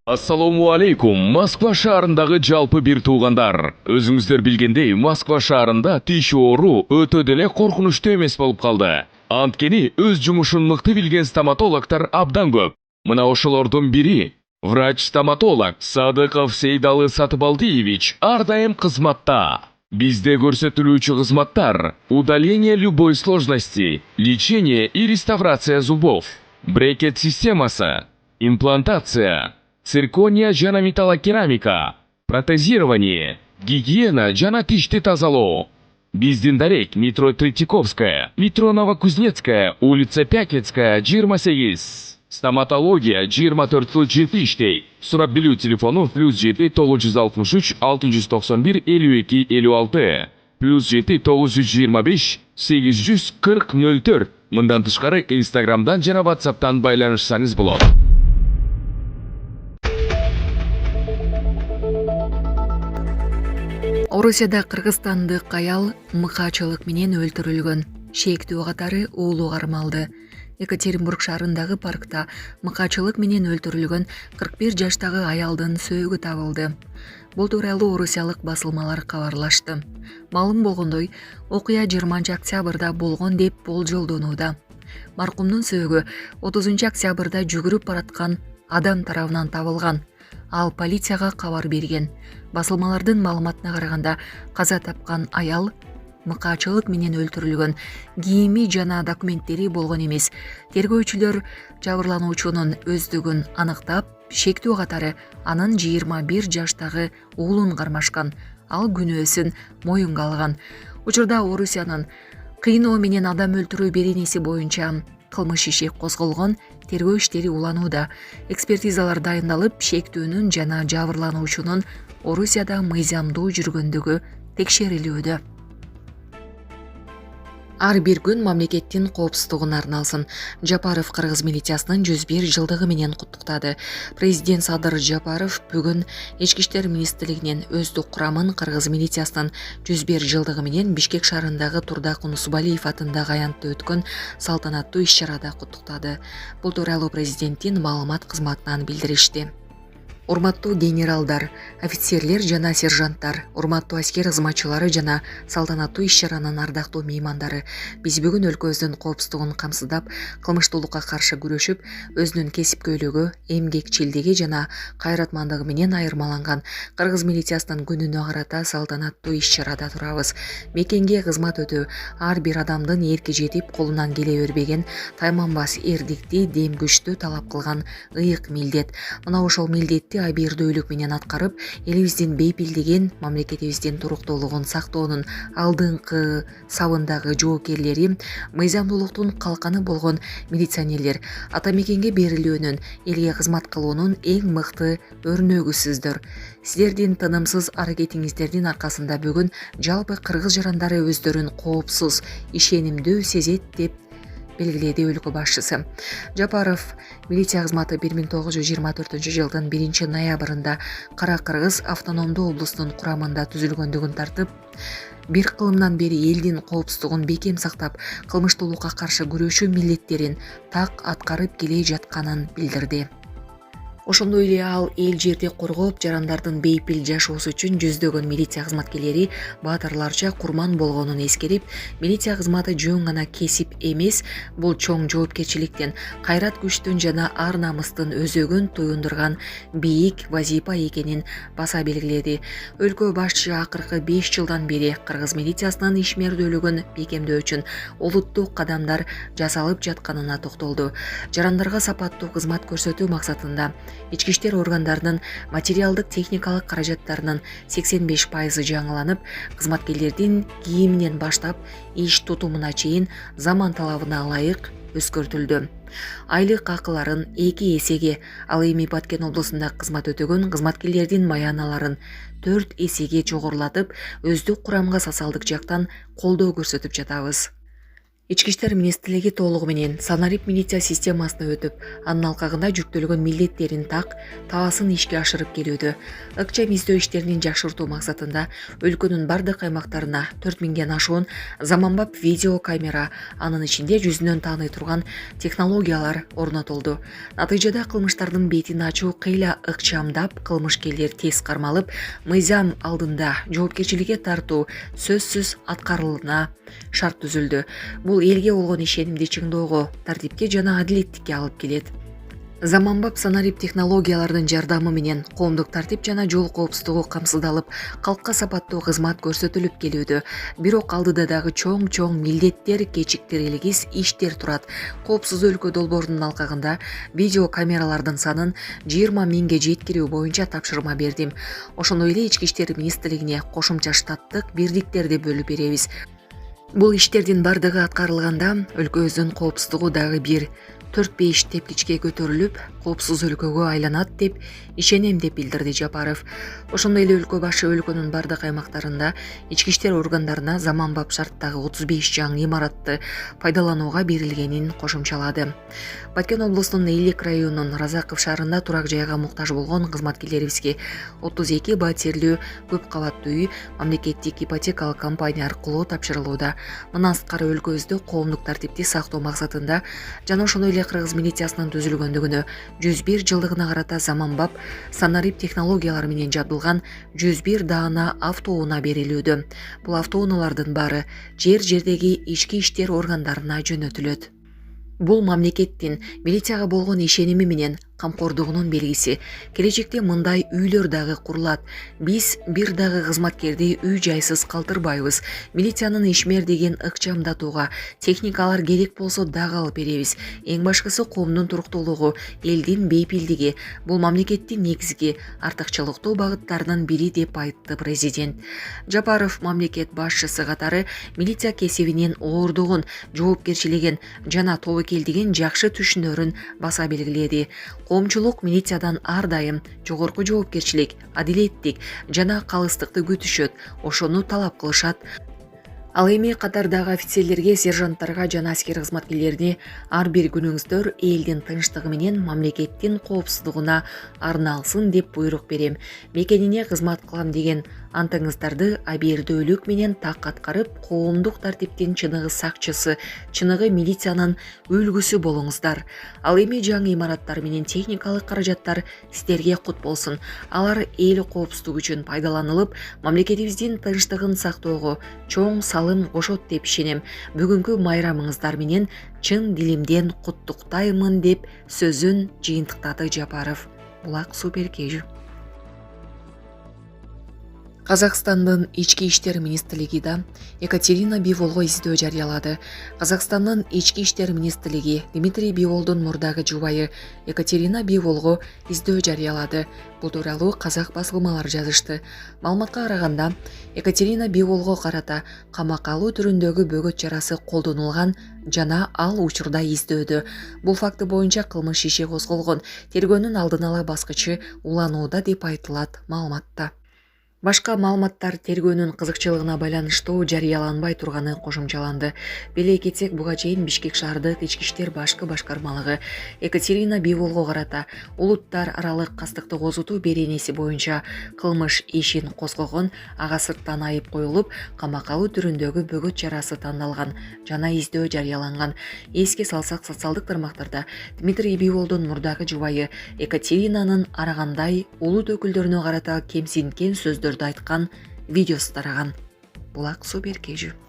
Ассаламу алейкум, Москва шаарындағы жалпы бир туугандар. Өзүңүздөр билгендей, Москва шаарында тиш оору өтө деле коркунучтуу эмес болуп калды. Анткени өз жумушун мыкты билген стоматологдор абдан көп. Мына ошолордун бири врач-стоматолог Садыков Сейдалы Сатыбалдиевич ар дайым кызматта. Бизде көрсөтүлүүчү кызматтар: удаление любой сложности, лечение и реставрация зубов, брекет системасы, имплантация, циркония жана металлокерамика, протезирование, гигиена жана тишти тазалоо. Биздин дарек метро Третьяковская, метро Новокузнецкая, улица Пятницкая, 28. Стоматология 24/7 иштей. Сурап билүү телефону +7 963 691 52 56, +7 925 840 04. Мындан тышкары Инстаграмдан жана WhatsApp'тан байланышсаңыз болот. Орусияда кыргызстандык аял мыкаачылык менен өлтүрүлгөн. Шээктүү катары уулу кармалды. Екатеринбург шаарындагы паркта мыкаачылык менен өлтүрүлгөн 41 жаштагы аялдын сөөгү табылды. Бул тууралуу орусиялык басылмалар кабарлашты. Маалым болгондой, окуя 20 октябрда болгон деп болжолдонууда. Маркумдун сөөгү 30 октябрда жүгүрүп бараткан адам тарабынан табылган. Ал полицияга кабар берген. Басылмалардын маалыматына караганда, каза тапкан аял мыкаачылык менен өлтүрүлгөн. Кийими жана документтери болгон эмес. Тергөөчүлөр жабырлануучунун өздүгүн аныктап, шектүү катары анын 21 жаштагы уулун кармашкан. Ал күнөөсүн моюнга алган. Учурда Орусиянын кыйноо менен адам өлтүрүү беренеси боюнча кылмыш иши козголгон, тергөө иштери уланууда. Экспертизалар дайындалып, шектүүнүн жана жабырлануучунун Орусияда мыйзамдуу жүргөндүгү текшерилүүдө. Ар бир күн мамлекеттин коопсуздугуна арналсын. Жапаров кыргыз милициясынын 101 жылдыгы менен куттуктады. Президент Садыр Жапаров бүгүн Ички иштер министрлигинин өздүк курамын кыргыз милициясынын 101 жылдыгы менен Бишкек шаарындагы Турдак Унусубалиев атындагы аянтта өткөн салтанаттуу иш-чарада куттуктады. Бул тууралуу президенттин маалымат кызматынан билдиришти. Урматтуу генералдар, офицерлер жана сержанттар, урматтуу аскер кызматчылары жана салтанаттуу иш-чаранын ардактуу меймандары, биз бүгүн өлкөбүздүн коопсуздугун камсыздап, кылмыштуулукка каршы күрөшүп, өзүнүн кесипкөйлүгү, эмгекчилдиги жана кайратмандыгы менен айырмаланган кыргыз милициясынын күнүнө карата салтанаттуу иш-чарада турабыз. Мекенге кызмат өтүү ар бир адамдын эрки жетип колунан келе бербеген, тайманбас эрдикти, дем күчтү талап кылган ыйык милдет. Мына ошол милдетти абийирдүүлүк менен аткарып, элибиздин бейпилдигин, мамлекетибиздин туруктуулугун сактоонун алдыңкы сабындагы жоокерлери, мыйзамдуулуктун калканы болгон милиционерлер ата мекенге берилүүнүн, элге кызмат кылуунун эң мыкты өрнөгүсүздөр. Сиздердин тынымсыз аракетиңиздердин аркасында бүгүн жалпы кыргыз жарандары өздөрүн коопсуз, ишенимдүү сезет деп белгиледи өлкө башчысы. Жапаров милиция кызматы 1924 жылдын 1 ноябрында Кара Кыргыз автономдуу облустунун курамында түзүлгөндүгүн тартып, бир кылымдан бери элдин коопсуздугун бекем сактап, кылмыштуулукка каршы күрөшүү милдеттерин так аткарып келе жатканын билдирди. Ошондой эле ал эл жерди коргоп, жарандардын бейпил жашоосу үчүн жүздөгөн милиция кызматкерлери баатырларча курман болгонун эскерип, милиция кызматы жөн гана кесип эмес, бул чоң жоопкерчиликтен, кайрат күчтүн жана ар намыстын өзөгүн туюндурган бийик вазипа экенин баса белгиледи. Өлкө башчы акыркы 5 жылдан бери кыргыз милициясынын ишмердүүлүгүн бекемдөө үчүн олуттук кадамдар жасалып жатканына токтолду. Жарандарга сапаттуу кызмат көрсөтүү максатында ички иштер органдарынын материалдык техникалык каражаттарынын 85% жаңыланып, кызматкерлердин кийиминен баштап иш тутумуна чейин заман талабына ылайык өзгөртүлдү. Айлык акыларын 2 эсеге, ал эми Баткен облусунда кызмат өтөгөн кызматкерлердин маяналарын 4 эсеге жогорулатып, өздүк курамга социалдык жактан колдоо көрсөтүп жатабыз. Ички иштер министрлиги толугу менен санарип милиция системасына өтүп, анын алкагында жүктөлгөн милдеттерин таасын ишке ашырып келүүдө. Ыкчам издөө иштерин жакшыртуу максатында өлкөнүн бардык аймактарына 4000ден ашуун заманбап видео камера, анын ичинде жүзүнөн тааный турган технологиялар орнотулду. Натыйжада кылмыштардын бетин ачуу кыйла ыкчамдап, кылмышкерлер тез кармалып, мыйзам алдында жоопкерчиликке тартуу сөзсүз аткарылына шарт түзүлдү. Бул элге болгон ишенимди чыңдоого, тартипке жана адилеттикке алып келет. Заманбап санарип технологиялардын жардамы менен коомдук тартип жана жол коопсуздугу камсыздалып, калкка сапаттуу кызмат көрсөтүлүп келүүдө. Бирок алдыда дагы чоң милдеттер, кечиктирилгис иштер турат. Коопсуз өлкө долбоорунун алкагында видео камералардын санын 20 000ге жеткирүү боюнча тапшырма бердим. Ошондой эле Ички иштер министрлигине кошумча штаттык бирдиктерди бөлүп беребиз. Бул иштердин бардыгы аткарылганда өлкөбүздүн коопсуздугу дагы бир 4-5 тепкичке көтөрүлүп, коопсуз өлкөгө айланат деп ишенем деп билдирди Жапаров. Ошондой эле өлкө башы өлкөнүн бардык аймактарында ички иштер органдарына заманбап шарттагы 35 жаңы имаратты пайдаланууга берилгенин кошумчалады. Баткен облусунун Эйлик районунун Разаков шаарында турак жайга муктаж болгон кызматкерлерибизге 32 батирлүү көп кабаттуу үй мамлекеттик ипотекалык компания аркылуу тапшырылууда. Мындан сырткары өлкөбүздө коомдук тартипти сактоо максатында жана ошондой эле кыргыз милициясынын түзүлгөндүгүнө 101 жылдыгына карата заманбап санарип технологиялары менен жабдылган 101 даана автоунаа берилүүдө. Бул автоунаалардын баары жердеги ички иштер органдарына жөнөтүлөт. Бул мамлекеттин милицияга болгон ишеними менен камкордугунун белгиси. Келечекте мындай үйлөр дагы курулат. Биз бир дагы кызматкерди үй жайсыз калтырбайбыз. Милициянын ишмер деген ыкчамдатууга техникалар керек болсо дагы алып беребиз. Эң башкысы коомдун туруктуулугу, элдин бейпилдиги. Бул мамлекеттин негизги артыкчылыктуу багыттарынын бири деп айтты президент. Жапаров мамлекет башчысы катары милиция кесибинин оордугун, жоопкерчилигин жана тобокелдигин жакшы түшүнөрүн баса белгиледи. Коомчулук милициядан ар дайым жогорку жоопкерчилик, адилеттик жана калыстыкты күтүшөт, ошону талап кылышат. Ал эми катардагы офицерлерге, сержанттарга жана аскер кызматкерлерине ар бир күнүңүздөр элдин тынчтыгы менен мамлекеттин коопсуздугуна арналсын деп буйрук берем. Мекенине кызмат кылам деген антыңыздарды абийирдүүлүк менен так аткарып, коомдук тартиптин чыныгы сакчысы, чыныгы милициянын үлгүсү болуңуздар. Ал эми жаңы имараттар менен техникалык каражаттар сиздерге кут болсун. Алар эл коопсуздугу үчүн пайдаланылып, мамлекетибиздин тынчтыгын сактоого чоң салым кошот деп ишенем. Бүгүнкү майрамыңыздар менен чын дилимден куттуктаймын деп сөзүн жыйынтыктады Жапаров. Булак Суперкежүү. Казакстандын ички иштер министрлиги да Екатерина Биволго издөө жарыялады. Казакстандын ички иштер министрлиги Дмитрий Биволдун мурдагы жубайы Екатерина Биволго издөө жарыялады. Бул тууралуу казак басылмалары жазышты. Маалыматка караганда, Екатерина Биволго карата камакка алуу түрүндөгү бөгөт чарасы колдонулган жана ал учурда издөөдө. Бул факты боюнча кылмыш иши козголгон. Тергөөнүн алдын ала баскычы уланууда деп айтылат маалыматта. Башка маалыматтар тергөөнүн кызыкчылыгына байланыштуу жарыяланбай турганы кошумчаланды. Беле кетсек, буга чейин Бишкек шаардык ички иштер башкы башкармалыгы Екатерина Биволго карата улуттар аралык кастыкты козутуу беренеси боюнча кылмыш ишин козгогон, ага сырттан айып коюлуп, камакка алуу түрүндөгү бөгөт чарасы тандалган жана издөө жарыяланган. Эске салсак, социалдык тармактарда Дмитрий Биволдун мурдагы жубайы Екатеринанын арагандай улут өкүлдөрүнө карата кемсинткен сөздөрдү айткан видеосу тараган. Булак Суперкежүү.